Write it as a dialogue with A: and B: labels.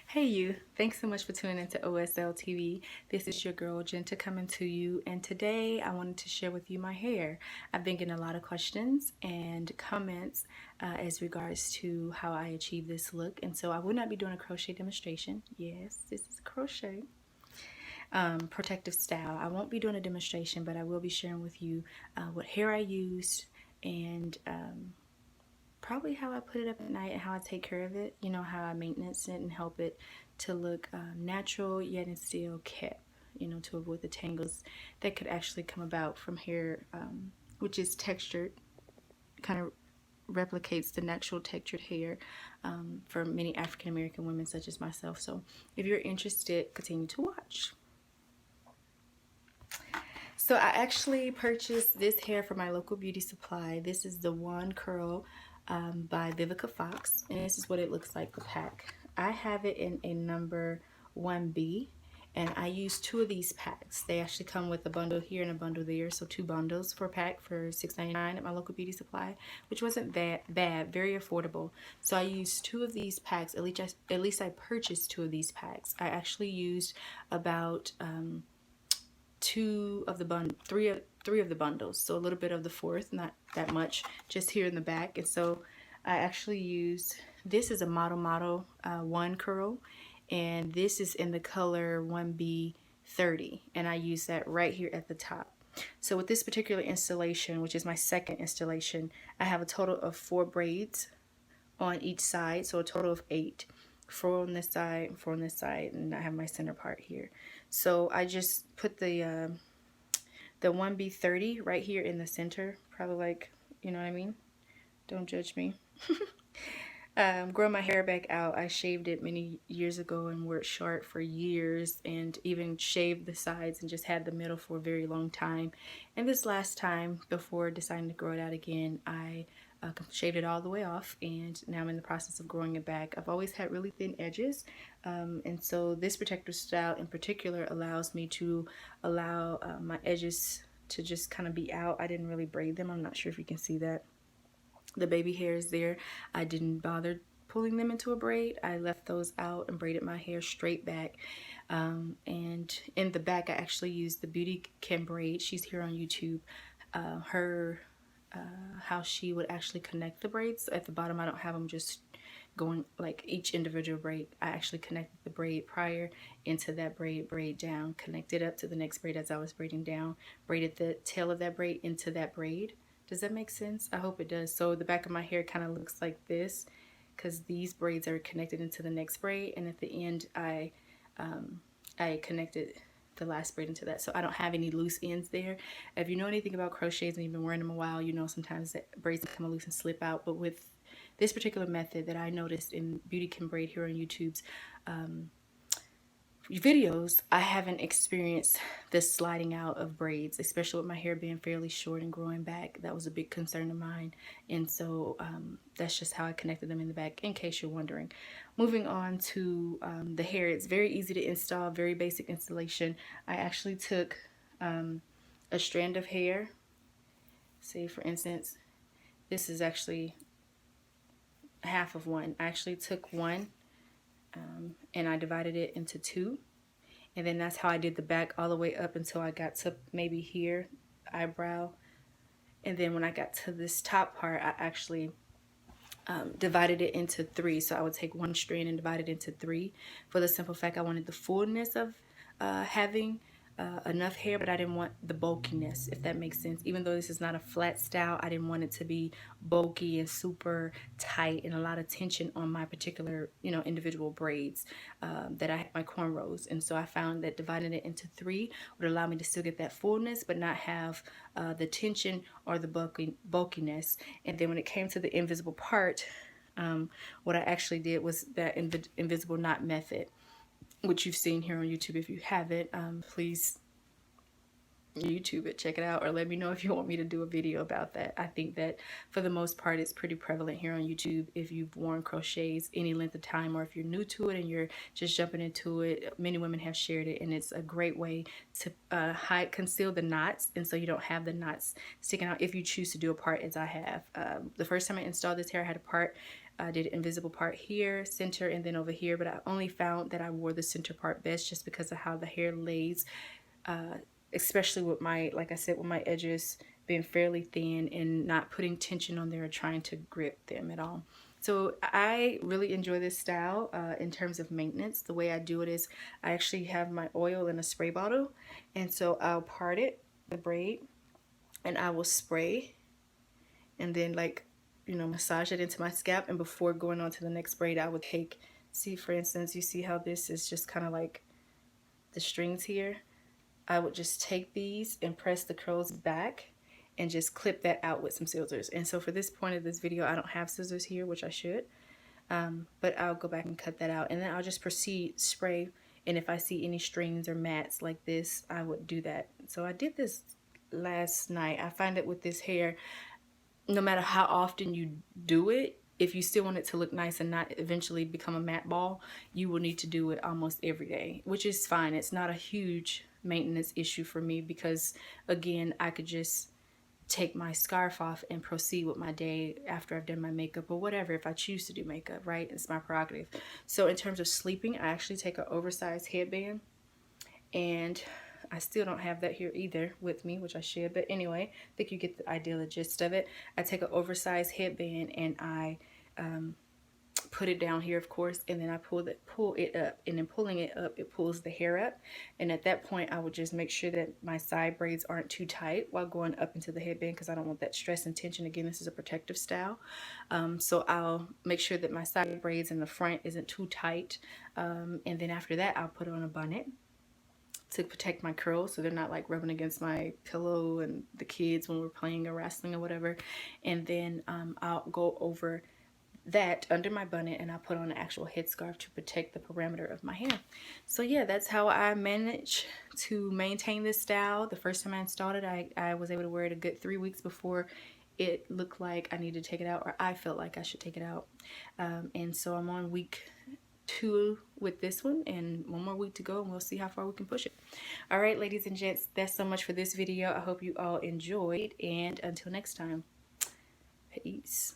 A: Hey you, thanks so much for tuning into OSL TV. This is your girl Genta coming to you, and today I wanted to share with you my hair. I've been getting a lot of questions and comments as regards to how I achieve this look, and so I will not be doing a crochet demonstration. Yes, this is crochet. Protective style. I won't be doing a demonstration, but I will be sharing with you what hair I used and probably how I put it up at night and how I take care of it, you know, how I maintenance it and help it to look natural yet and still kept, you know, to avoid the tangles that could actually come about from hair, which is textured, kind of replicates the natural textured hair for many African American women such as myself. So if you're interested, continue to watch. So I actually purchased this hair from my local beauty supply. This is the One Curl by Vivica Fox, and this is what it looks like, the pack. I have it in a number 1B, and I use 2 of these packs. They actually come with a bundle here and a bundle there, so 2 bundles for a pack for $6.99 at my local beauty supply, which wasn't that bad, very affordable. So I used 2 of these packs. At least I purchased 2 of these packs. I actually used about 3 of the bundles, so a little bit of the 4th, not that much, just here in the back. And so I actually used, this is a model One Curl, and this is in the color 1B30, and I use that right here at the top. So with this particular installation, which is my second installation, I have a total of 4 braids on each side, so a total of 8. 4 on this side, 4 on this side, and I have my center part here. So I just put the 1B30 right here in the center, probably, like, you know what I mean? Don't judge me. Growing my hair back out, I shaved it many years ago and wore it short for years, and even shaved the sides and just had the middle for a very long time. And this last time, before deciding to grow it out again, I shaved it all the way off, and now I'm in the process of growing it back. I've always had really thin edges, and so this protective style in particular allows me to allow my edges to just kind of be out. I didn't really braid them. I'm not sure if you can see that. The baby hairs there, I didn't bother pulling them into a braid. I left those out and braided my hair straight back. And in the back, I actually used the Vivica braid. She's here on YouTube. How she would actually connect the braids. At the bottom, I don't have them just going like each individual braid. I actually connected the braid prior into that braid down, connected up to the next braid as I was braiding down, braided the tail of that braid into that braid. Does that make sense? I hope it does. So the back of my hair kind of looks like this because these braids are connected into the next braid, and at the end I connected the last braid into that, so I don't have any loose ends there. If you know anything about crochets and you've been wearing them a while, you know sometimes that braids come loose and slip out. But with this particular method that I noticed in Vivica Braid here on YouTube's videos, I haven't experienced this sliding out of braids, especially with my hair being fairly short and growing back. That was a big concern of mine, and so that's just how I connected them in the back, in case you're wondering. Moving on to the hair, it's very easy to install, very basic installation. I actually took a strand of hair. Say for instance, this is actually half of one. I actually took one and I divided it into 2, and then that's how I did the back all the way up until I got to maybe here, eyebrow. And then when I got to this top part, I actually divided it into 3. So I would take one strand and divide it into 3, for the simple fact I wanted the fullness of having enough hair, but I didn't want the bulkiness, if that makes sense. Even though this is not a flat style, I didn't want it to be bulky and super tight and a lot of tension on my particular, you know, individual braids that I had, my cornrows. And so I found that dividing it into 3 would allow me to still get that fullness but not have the tension or the bulkiness. And then when it came to the invisible part, what I actually did was that invisible knot method, which you've seen here on YouTube. If you haven't, please YouTube it, check it out, or let me know if you want me to do a video about that. I think that for the most part it's pretty prevalent here on YouTube. If you've worn crochets any length of time, or if you're new to it and you're just jumping into it, many women have shared it, and it's a great way to conceal the knots, and so you don't have the knots sticking out if you choose to do a part as I have. The first time I installed this hair, I had a part I did invisible part here, center, and then over here, but I only found that I wore the center part best just because of how the hair lays, especially with my, like I said, with my edges being fairly thin and not putting tension on there or trying to grip them at all. So I really enjoy this style in terms of maintenance. The way I do it is I actually have my oil in a spray bottle, and so I'll part it, the braid, and I will spray and then, like, you know, massage it into my scalp. And before going on to the next braid, I would take, see, for instance, you see how this is just kind of like the strings here. I would just take these and press the curls back and just clip that out with some scissors. And so for this point of this video, I don't have scissors here, which I should, but I'll go back and cut that out, and then I'll just proceed spray. And if I see any strings or mats like this, I would do that. So I did this last night. I find that with this hair, no matter how often you do it, if you still want it to look nice and not eventually become a matte ball, you will need to do it almost every day, which is fine. It's not a huge maintenance issue for me because, again, I could just take my scarf off and proceed with my day after I've done my makeup or whatever, if I choose to do makeup, right? It's my prerogative. So in terms of sleeping, I actually take an oversized headband, and I still don't have that here either with me, which I should, but anyway, I think you get the idea, the gist of it. I take an oversized headband and I put it down here, of course, and then I pull it up, and then pulling it up, it pulls the hair up. And at that point, I would just make sure that my side braids aren't too tight while going up into the headband, because I don't want that stress and tension. Again, this is a protective style, so I'll make sure that my side braids in the front isn't too tight, and then after that, I'll put on a bonnet to protect my curls so they're not like rubbing against my pillow and the kids when we're playing or wrestling or whatever. And then I'll go over that under my bonnet, and I'll put on an actual headscarf to protect the parameter of my hair. So yeah, that's how I manage to maintain this style. The first time I installed it, I was able to wear it a good 3 weeks before it looked like I needed to take it out, or I felt like I should take it out. And so I'm on week 2 with this one, and 1 more week to go, and we'll see how far we can push it. All right, ladies and gents, that's so much for this video. I hope you all enjoyed, and until next time, peace.